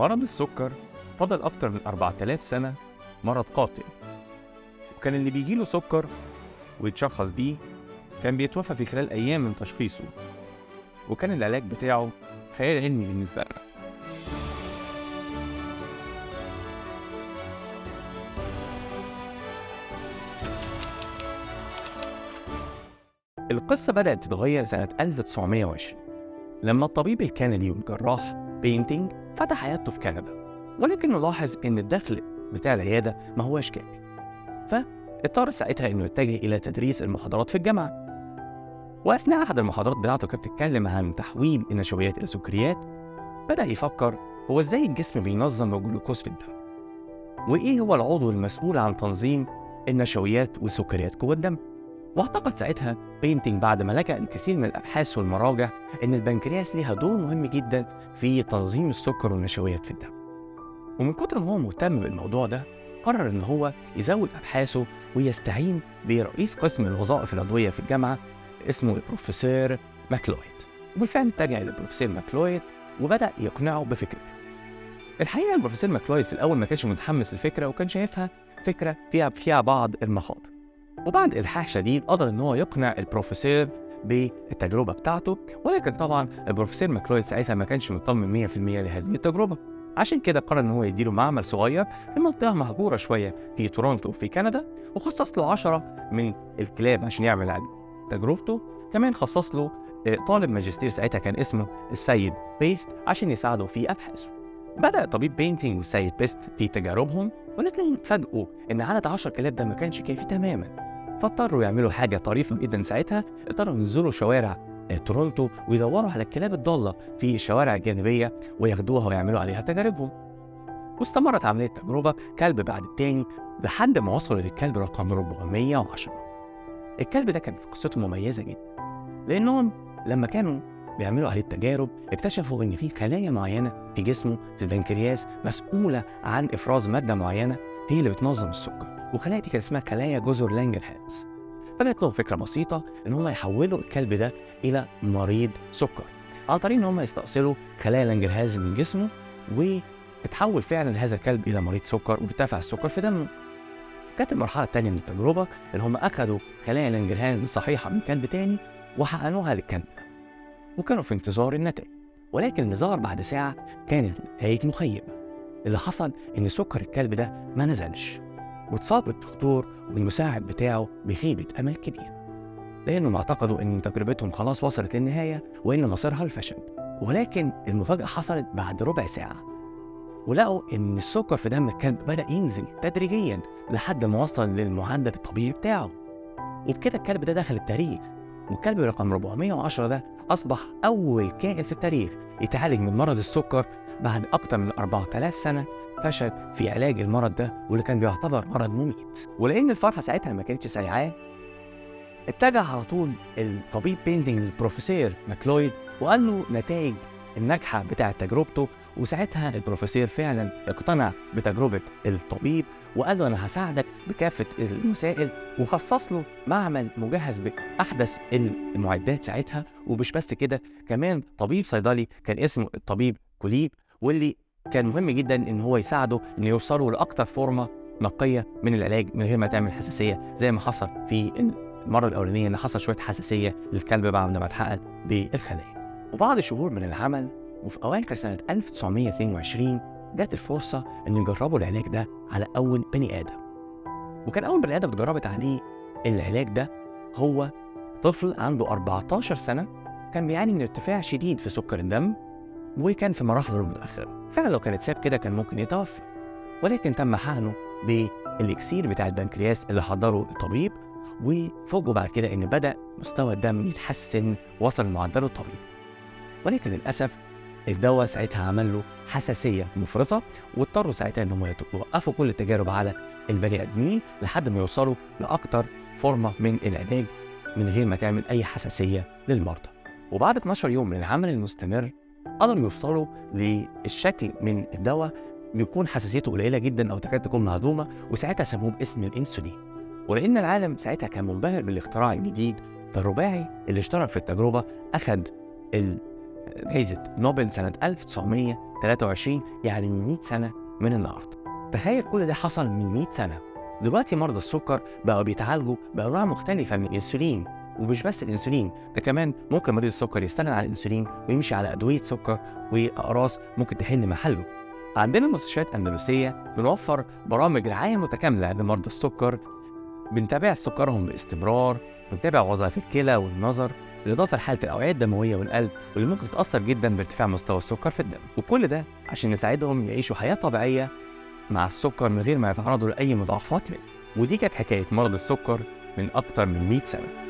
مرض السكر فضل أكتر من 4000 سنة مرض قاتل، وكان اللي بيجيله سكر ويتشخص بيه كان بيتوفى في خلال أيام من تشخيصه، وكان العلاج بتاعه خيال علمي بالنسبة لنا. القصة بدأت تتغير سنة 1920 لما الطبيب الكندي والجراح بينتينج فتح عيادته في كندا، ولكنه لاحظ إن الدخل بتاع العيادة ما هوش كافي، فاضطر ساعتها إنه يتجه إلى تدريس المحاضرات في الجامعة. وأثناء أحد المحاضرات بتاعته كانت بتتكلم عن تحويل النشويات إلى سكريات، بدأ يفكر هو إزاي الجسم بينظم الجلوكوز في الدم، وإيه هو العضو المسؤول عن تنظيم النشويات والسكريات جوه الدم. واعتقد ساعتها بينتينج بعد ما لجأ الكثير من الأبحاث والمراجع إن البنكرياس ليها دور مهم جدا في تنظيم السكر والنشويات في الدم. ومن كتر ما هو مهتم بالموضوع ده قرر إن هو يزود أبحاثه ويستعين برئيس قسم الوظائف العضوية في الجامعة اسمه البروفيسور ماكلويد. وبالفعل اتجه إلى البروفيسور ماكلويد وبدأ يقنعه بفكرته. الحقيقة البروفيسور ماكلويد في الأول ما كانش متحمس الفكرة، وكان شايفها فكرة فيها بعض المخاطر، وبعد إلحاح شديد قدر إن هو يقنع البروفيسور بالتجربة بتاعته. ولكن طبعا البروفيسور ماكلويد ساعتها ما كانش مطمن 100% لهذه التجربة، عشان كده قرر إن هو يديله معمل صغير في منطقة مهجورة شوية في تورونتو في كندا، وخصص له 10 من الكلاب عشان يعمل عليه تجربته. كمان خصص له طالب ماجستير ساعتها كان اسمه السيد بيست عشان يساعده في أبحاثه. بدأ طبيب بينتينج والسيد بيست في تجاربهم، ولكن فاجئوا إن عدد 10 كلاب ده ما كانش كافي تماما، فاضطروا يعملوا حاجة طريفة جدا. ساعتها اضطروا ينزلوا شوارع تورونتو ويدوروا على الكلاب الضالة في الشوارع الجانبية وياخدوها ويعملوا عليها تجاربهم. واستمرت عملية التجربة كلب بعد التاني لحد ما وصلوا للكلب رقم 410. الكلب ده كان قصته مميزة جدا، لأنهم لما كانوا بيعملوا عليه التجارب اكتشفوا إن في خلايا معينة في جسمه في البنكرياس مسؤولة عن إفراز مادة معينة هي اللي بتنظم السكر، وخلايا دي كان اسمها خلايا جزر لانجرهانز. فجت لهم فكرة بسيطة إن هم يحولوا الكلب ده إلى مريض سكر عن طريق إن هم يستأصلوا خلايا لانجرهانز من جسمه، وتحول فعلا هذا الكلب إلى مريض سكر وارتفع السكر في دمه. كانت المرحلة الثانية من التجربة إن هم أخذوا خلايا لانجرهانز صحيحة من كلب تاني وحقنوها للكلب، وكانوا في انتظار النتائج. ولكن اللي ظهر بعد ساعة كانت نتائج مخيبة. اللي حصل إن سكر الكلب ده ما نزلش، واتصاب الدكتور والمساعد بتاعه بخيبة أمل كبير، لأنهم اعتقدوا إن تجربتهم خلاص وصلت للنهاية وإن مصيرها الفشل. ولكن المفاجأة حصلت بعد ربع ساعة، ولقوا إن السكر في دم الكلب بدأ ينزل تدريجيا لحد ما وصل للمعدل الطبيعي بتاعه. وبكده الكلب ده دخل التاريخ، والكلب رقم 410 ده أصبح أول كائن في التاريخ يتعالج من مرض السكر بعد أكتر من 4000 سنة فشل في علاج المرض ده، واللي كان بيعتبر مرض مميت. ولأن الفرحة ساعتها ما كانتش سريعة، اتجه على طول الطبيب بينتينج للبروفيسور ماكلويد وقال له نتائج الناجحة بتاعة تجربته. وساعتها البروفيسور فعلا اقتنع بتجربة الطبيب وقال له أنا هساعدك بكافة المسائل، وخصص له معمل مجهز بأحدث المعدات ساعتها. ومش بس كده، كمان طبيب صيدلي كان اسمه الطبيب كوليب، واللي كان مهم جدا إن هو يساعده إن يوصلوا لأكتر فورمة نقية من العلاج من غير ما تعمل حساسية، زي ما حصل في المرة الأولانية إن حصل شوية حساسية للكلب بعد ما اتحقن بالخلايا. وبعد شهور من العمل وفي أواخر سنة 1922 جات الفرصة إن يجربوا العلاج ده على أول بني آدم. وكان أول بني آدم اتجربت عليه العلاج ده هو طفل عنده 14 سنة، كان بيعاني من ارتفاع شديد في سكر الدم وكان في مراحله المتأخرة. فعلا لو كان اتساب كده كان ممكن يتوفى، ولكن تم حقنه بالإكسير بتاع البنكرياس اللي حضره الطبيب، وفوجئوا بعد كده إن بدأ مستوى الدم يتحسن وصل لمعدله الطبيعي. ولكن للأسف الدواء ساعتها عمل له حساسية مفرطة، واضطروا ساعتها إنهم يوقفوا كل التجارب على البني آدمين لحد ما يوصلوا لأكتر فورمة من العلاج من غير ما تعمل أي حساسية للمرضى. وبعد 12 يوم من العمل المستمر قدروا يوصلوا للشكل من الدواء بيكون حساسيته قليلة جدا أو تكاد تكون معدومة، وساعتها سموه باسم الإنسولين. ولأن العالم ساعتها كان منبهر بالاختراع الجديد، فالرباعي اللي اشترك في التجربة أخذ جائزة نوبل سنة 23 يعني من 100 سنة من النهاردة. تخيل كل ده حصل من 100 سنة. دلوقتي مرضى السكر بقوا بيتعالجوا بأنواع مختلفة من الأنسولين، ومش بس الأنسولين، ده كمان ممكن مريض السكر يستغنى عن الأنسولين ويمشي على أدوية سكر وأقراص ممكن تحل محله. عندنا مستشفيات أندلسية بنوفر برامج رعاية متكاملة لمرضى السكر، بنتابع سكرهم باستمرار، بنتابع وظائف الكلى والنظر، بالإضافة لحالة الأوعية الدموية والقلب واللي ممكن تتأثر جدا بارتفاع مستوى السكر في الدم، وكل ده عشان نساعدهم يعيشوا حياة طبيعية مع السكر من غير ما يتعرضوا لأي مضاعفات منه. ودي كانت حكاية مرض السكر من أكتر من 100 سنة.